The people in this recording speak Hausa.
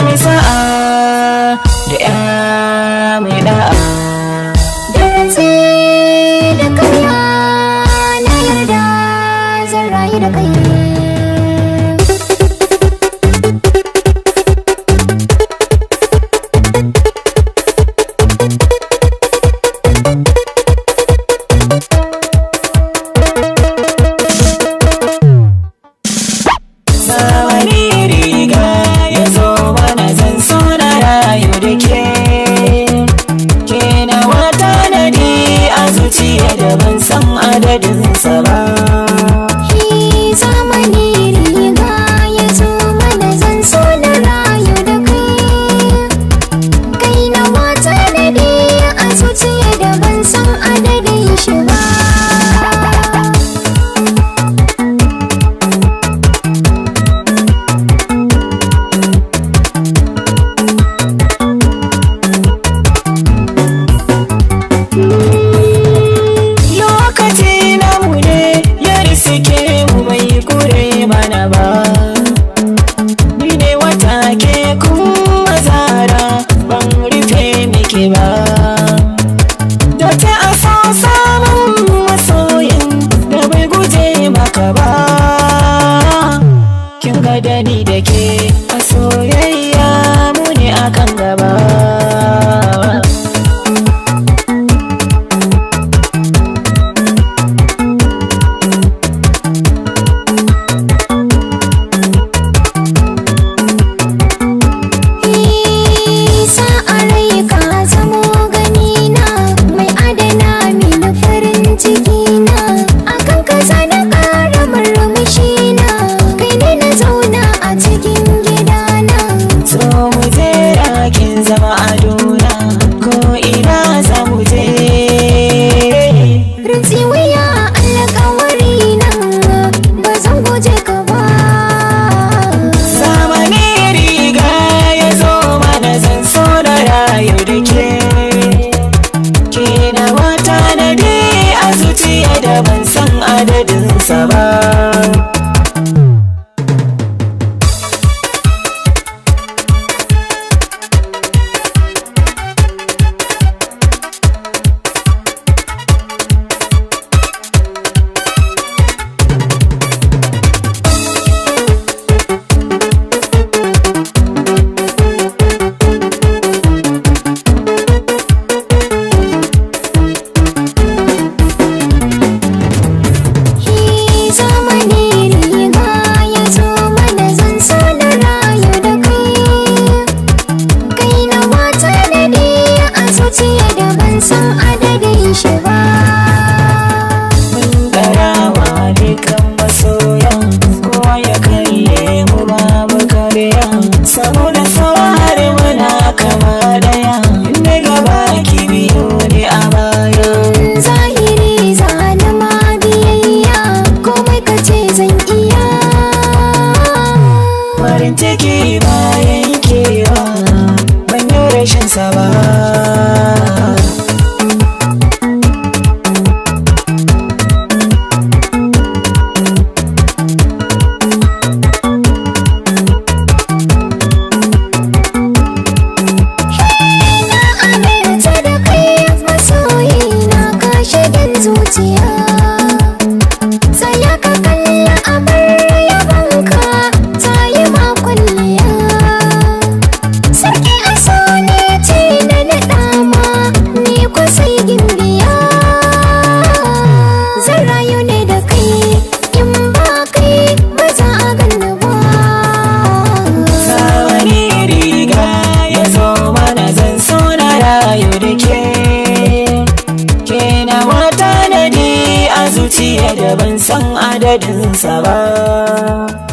mai sa'a da ya mai da'a. Da rantse da karya na yarda zan rayu da kai. Ban san adadinsa ba. Shi zamani riga ya zo mana zan so na rayu da kai. Kai na wata nadi a zuciya da ban san adadin shi ba. Da ta aso samun masoyin da bai guje maka ba. Kin ga dani da ke a soyayya mu ne akan gaba. Zama adona ko ina za mu je. Rantsi wuya alƙawari nan ba zan guje ka ba. Zamani riga ya zo mana zan so da rayu da ke. Ke na wata na dai a zuciya da ban san adadinsa ba. San adadin shi ba. Mun karawa dukan masoyan kowa ya kalle mu babu kariya. Saboda sauhar muna kama daya, inda gaba ki biyo ne a baya. Zahiri zana ma biyayya komai ka ce zan iya. Farin ciki bayan kewa ban yi rashin sa ba. Tsaya ka kalla abar yabanka ta yi makulliya. Sarki aso ne ce na naɗa ma ni kwasai gimbiya. Zan rayu ne da kai in ba kai ba za a ganni ba. Zamani riga ya zo mana zan so na rayu da ke. Ke na wata na a zuciya da ban san adadinsa ba.